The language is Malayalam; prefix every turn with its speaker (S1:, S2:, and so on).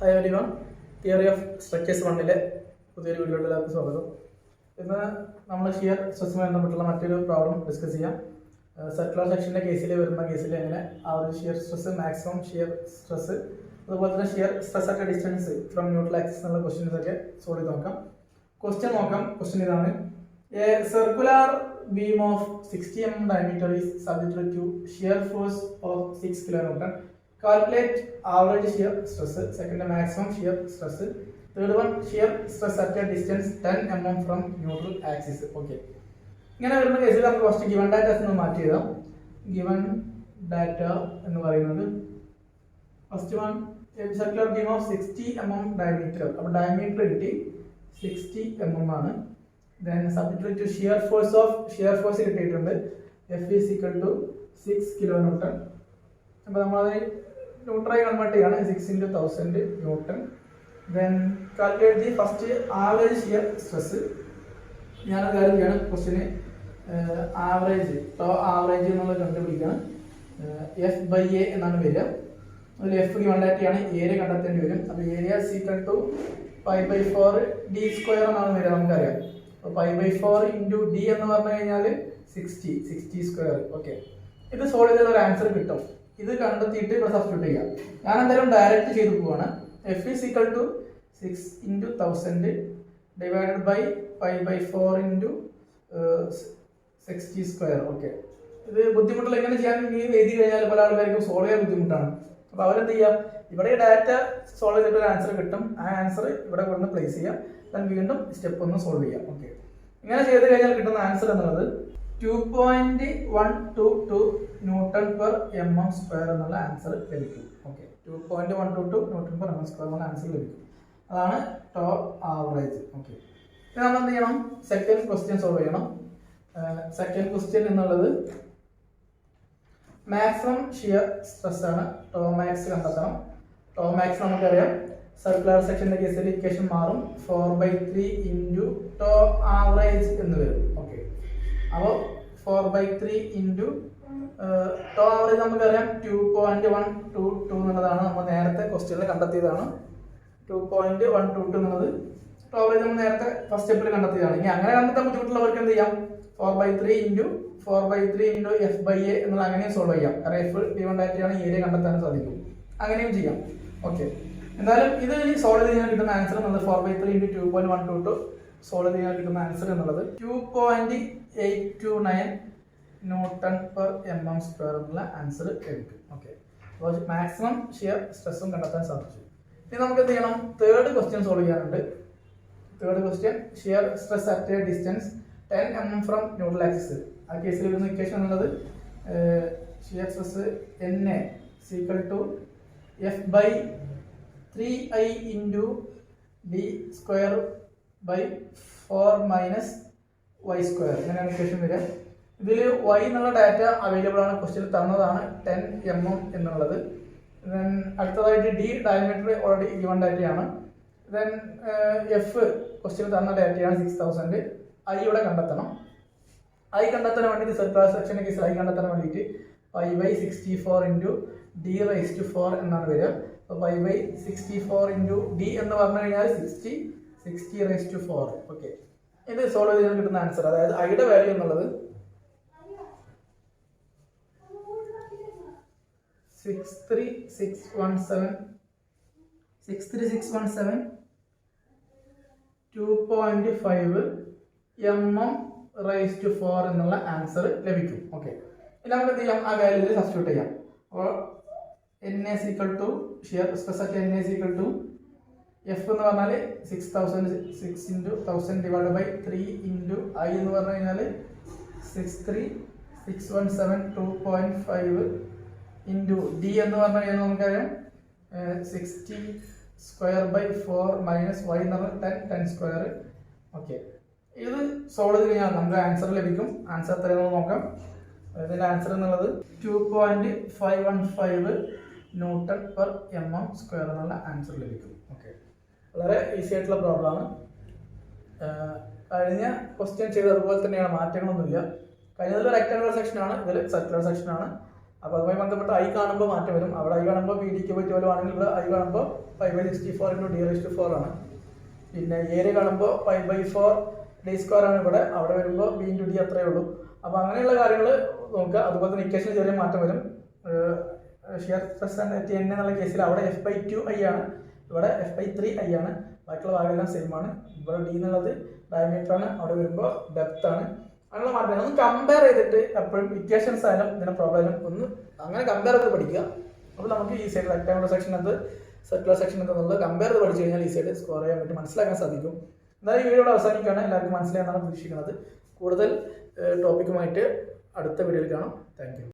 S1: Hi everyone, theory of structures 1-ലെ പുതിയൊരു വീഡിയോയിലേക്ക് സ്വാഗതം. ഇന്ന് നമ്മൾ ഷിയർ സ്ട്രെസ്സുമായി ബന്ധപ്പെട്ടുള്ള മറ്റൊരു പ്രോബ്ലം ഡിസ്കസ് ചെയ്യാം. സർക്കുലർ സെക്ഷൻ്റെ കേസിൽ വരുന്ന കേസിൽ എങ്ങനെ ആ ഒരു shear stress, maximum shear stress, അതുപോലെ തന്നെ shear stress at distance from neutral axis എന്നുള്ള ക്വസ്റ്റ്യൻസ് ഒക്കെ സോൾവ് ചെയ്ത് നോക്കാം. ക്വസ്റ്റ്യൻ നോക്കാം. ക്വസ്റ്റ്യൻ ഇതാണ്: a circular beam of 60 mm diameter is subjected to shear force of 6 kN. Calculate average shear stress. Second, maximum shear stress. Third one, shear stress at a distance 10 mm from neutral axis. Okay. ഇങ്ങനെ വരുന്ന കേസിൽ നമുക്ക് ഫസ്റ്റ് ഗിവൺ ഡാറ്റ എന്ന് മാറ്റി എഴുതാം. ഗിവൺ ഡാറ്റ എന്ന് പറയുന്നത് first one circular beam of 60 mm diameter. അപ്പോൾ ഡയമീറ്റർ കിട്ടി 60 mm ആണ്. Then subject to shear force കിട്ടിയിട്ടുണ്ട്. F is equal to 6 kN. അപ്പോൾ നമ്മളത് ന്യൂട്രലായി കൺവേർട്ട് ചെയ്യാണ്. 6 into 1000 Newton. Then calculate the first average shear stress. ഞാൻ കാര്യം ചെയ്യണം. ക്വസ്റ്റിന് ആവറേജ് എന്നുള്ളത് കണ്ടുപിടിക്കണം. F/A എന്നാണ് വരിക. അതിൽ F കണ്ടാക്റ്റിയാണ്, ഏരിയ കണ്ടെത്തേണ്ടി വരും. അപ്പോൾ area is equal to π/4 d² എന്നാണ് വരിക. നമുക്കറിയാം. അപ്പോൾ π/4 into d എന്ന് പറഞ്ഞു കഴിഞ്ഞാൽ 60 സ്ക്വയർ. ഓക്കെ, ഇത് സോൾവ് ചെയ്തുള്ള ഒരു ആൻസർ കിട്ടും. ഇത് കണ്ടെത്തിയിട്ട് ഇവിടെ സബ്സ്റ്റിറ്റ്യൂട്ട് ചെയ്യാം. ഞാൻ എന്തായാലും ഡയറക്റ്റ് ചെയ്ത് പോവാണ്. F is equal to 6 into 1000 divided by π/4 into 60 square. Okay, ഇത് ബുദ്ധിമുട്ടുള്ള എങ്ങനെ ചെയ്യാൻ എഴുതി കഴിഞ്ഞാൽ പല ആൾക്കാർക്കും സോൾവ് ചെയ്യാൻ ബുദ്ധിമുട്ടാണ്. അപ്പോൾ അവരെന്ത് ചെയ്യാം, ഇവിടെ ഡാറ്റ സോൾവ് ചെയ്തിട്ട് ഒരു ആൻസർ കിട്ടും. ആ ആൻസർ ഇവിടെ കൊണ്ട് പ്ലേസ് ചെയ്യാം. ദെൻ വീണ്ടും സ്റ്റെപ്പ് ഒന്ന് സോൾവ് ചെയ്യാം. ഓക്കെ, ഇങ്ങനെ ചെയ്ത് കഴിഞ്ഞാൽ കിട്ടുന്ന ആൻസർ എന്നുള്ളത് 2.122 Nm² എന്നുള്ള ആൻസർ ലഭിക്കും. ഓക്കെ, 2.122 Nm² എന്നുള്ള ആൻസർ ലഭിക്കും. അതാണ് ടോപ്പ് ആവറേജ്. ഓക്കെ, ഇനി നമ്മൾ എന്ത് ചെയ്യണം, സെക്കൻഡ് ക്വസ്റ്റ്യൻ സോൾവ് ചെയ്യണം. സെക്കൻഡ് ക്വസ്റ്റ്യൻ എന്നുള്ളത് മാക്സിമം ഷിയർ സ്ട്രെസ് ആണ്. ടോ മാക്സ് കണ്ടെത്തണം. ടോ മാക്സ് നമുക്കറിയാം, സർക്കുലർ സെക്ഷന്റെ കേസിൽ ഇക്വേഷൻ മാറും. 4/3 into ടോ ആവറേജ് എന്ന് വരും. ഓക്കെ, അപ്പോൾ 4/3 into ടോ ആവറേജ് നമുക്കറിയാം 2.122 എന്നുള്ളതാണ്. നമ്മൾ നേരത്തെ ക്വസ്റ്റ്യനിൽ കണ്ടെത്തിയതാണ്. 2.122 എന്നുള്ളത് ടോ ആവറേജ് നമ്മൾ നേരത്തെ ഫസ്റ്റ് സ്റ്റെപ്പിൽ കണ്ടെത്തിയതാണ്. ഇനി അങ്ങനെ കണ്ടെത്താൻ ബുദ്ധിമുട്ടുള്ളവർക്ക് എന്ത് ചെയ്യാം, 4/3 into F/A എന്നുള്ള അങ്ങനെയും സോൾവ് ചെയ്യാം. കാരണം F ഗിവൺ ഡാറ്റയാണ്, ഏരിയ കണ്ടെത്താൻ സാധിക്കും. അങ്ങനെയും ചെയ്യാം. ഓക്കെ, എന്തായാലും ഇത് സോൾവ് ചെയ്യാൻ കിട്ടുന്ന ആൻസർ എന്നുള്ളത് 4/3 into 2.122 സോൾവ് ചെയ്യാൻ കിട്ടുന്ന ആൻസർ എന്നുള്ളത് 2.829 Nm² എന്നുള്ള ആൻസർ ലഭിക്കും. ഓക്കെ, അപ്പോൾ മാക്സിമം ഷിയർ സ്ട്രെസ്സും കണ്ടെത്താൻ സാധിച്ചു. ഇനി നമുക്ക് എന്ത് ചെയ്യണം, തേർഡ് ക്വസ്റ്റ്യൻ സോൾവ് ചെയ്യാനുണ്ട്. Third question shear stress at A distance 10 mm from neutral axis. ആ കേസിൽ വരുന്ന ഇക്വേഷൻ എന്നുള്ളത് shear stress NA is equal to F/3I into d² by 4 minus y². ഇങ്ങനെയാണ് ഇക്വേഷൻ വരിക. ഇതിൽ y എന്നുള്ള ഡാറ്റ അവൈലബിൾ ആണ്, ക്വസ്റ്റ്യൻ തന്നതാണ് 10 mm എന്നുള്ളത്. ദെൻ അടുത്തതായിട്ട് d ഡയമീറ്റർ ഓൾറെഡി ഗിവൺ ഡാറ്റയാണ്. ദെൻ F ക്വസ്റ്റ്യൻ തന്ന ഡാറ്റയാണ് 6000. I ഇവിടെ കണ്ടെത്തണം. I കണ്ടെത്താൻ വേണ്ടിയിട്ട് സർക്കുലർ സെക്ഷൻ്റെ കേസിൽ I കണ്ടെത്താൻ വേണ്ടിയിട്ട് π/64 into d⁴ എന്നാണ് വരിക. അപ്പോൾ π/64 into d എന്ന് പറഞ്ഞു കഴിഞ്ഞാൽ 60⁴. ഓക്കെ, ഇത് സോൾവ് ചെയ്യാൻ കിട്ടുന്ന ആൻസർ, അതായത് ഐയുടെ വാല്യൂ എന്നുള്ളത് 63617 2.5 mm⁴ എന്നുള്ള ആൻസർ ലഭിക്കും. ഓക്കെ, ഇനി നമുക്ക് എന്ത് ചെയ്യാം, ആ വാല്യൂയിൽ സബ്സ്റ്റിറ്റ്യൂട്ട് ചെയ്യാം. അപ്പോൾ NA is equal to shear stress at NA is equal to F എന്ന് പറഞ്ഞാൽ 6000 6 into 1000 divided by 3 into I എന്ന് പറഞ്ഞു കഴിഞ്ഞാൽ 63617 2.5 into D എന്ന് പറഞ്ഞു കഴിഞ്ഞാൽ നമുക്കറിയാം 60² minus y എന്ന് പറഞ്ഞാൽ 10² ഓക്കെ, ഇത് സോൾവ് ചെയ്ത് കഴിഞ്ഞാൽ നമുക്ക് ആൻസർ ലഭിക്കും. ആൻസർ എത്രയാണെന്ന് നോക്കാം. ഇതിൻ്റെ ആൻസർ എന്നുള്ളത് 2.515 Nm² എന്നുള്ള ആൻസർ ലഭിക്കും. ഓക്കെ, വളരെ ഈസി ആയിട്ടുള്ള പ്രോബ്ലമാണ്. കഴിഞ്ഞ ക്വസ്റ്റ്യൻ ചെയ്തതുപോലെ തന്നെയാണ്, മാറ്റങ്ങളൊന്നുമില്ല. കഴിഞ്ഞതിൽ റെക്ടാങ്കുലർ സെക്ഷനാണ്, ഇതിൽ സർക്കുലർ സെക്ഷനാണ്. അപ്പോൾ അതുമായി ബന്ധപ്പെട്ട് ഐ കാണുമ്പോൾ മാറ്റം വരും. അവിടെ ഐ കാണുമ്പോൾ PD/12 ആണെങ്കിൽ ഇവിടെ ഐ കാണുമ്പോൾ 5/64 × D⁴ ആണ്. പിന്നെ ഏരിയ കാണുമ്പോൾ 5/4 D² ആണ് ഇവിടെ. അവിടെ വരുമ്പോൾ B×D അത്രയേ ഉള്ളൂ. അപ്പോൾ അങ്ങനെയുള്ള കാര്യങ്ങൾ നോക്കുക. അതുപോലെ തന്നെ ഇക്വേഷനിൽ ചെറിയ മാറ്റം വരും. ഷിയർ സ്ട്രെസ് ആൻഡ് Tn എന്നുള്ള കേസിൽ അവിടെ F/2I ആണ്, ഇവിടെ F/3I ആണ്. ബാക്കിയുള്ള ഭാഗമെല്ലാം സെയിം ആണ്. ഇവിടെ D എന്നുള്ളത് ഡയമീറ്റർ ആണ്, അവിടെ വരുമ്പോൾ ഡെപ്ത് ആണ്. അങ്ങനെയുള്ള മാറ്റങ്ങൾ ഒന്ന് കമ്പയർ ചെയ്തിട്ട് എപ്പോഴും ഇക്വേഷൻസ് ആയാലും ഇതിന്റെ പ്രോബ്ലം ഒന്ന് അങ്ങനെ കമ്പയർ ചെയ്ത് പഠിക്കുക. അപ്പോൾ നമുക്ക് ഈ സൈഡ് റെക്ടാങ്കുലർ സെക്ഷൻ എന്ത്, സർക്കുലർ സെക്ഷൻ എന്തെന്നുള്ളത് കമ്പയർ ചെയ്ത് പഠിച്ചു കഴിഞ്ഞാൽ ഈ സൈഡ് സ്കോർ ചെയ്യാൻ പറ്റും, മനസ്സിലാക്കാൻ സാധിക്കും. എന്തായാലും ഈ വീഡിയോ അവസാനിക്കുകയാണ്. എല്ലാവർക്കും മനസ്സിലായെന്നാണ് പ്രതീക്ഷിക്കുന്നത്. കൂടുതൽ ടോപ്പിക്കുമായിട്ട് അടുത്ത വീഡിയോയിൽ കാണാം. Thank you.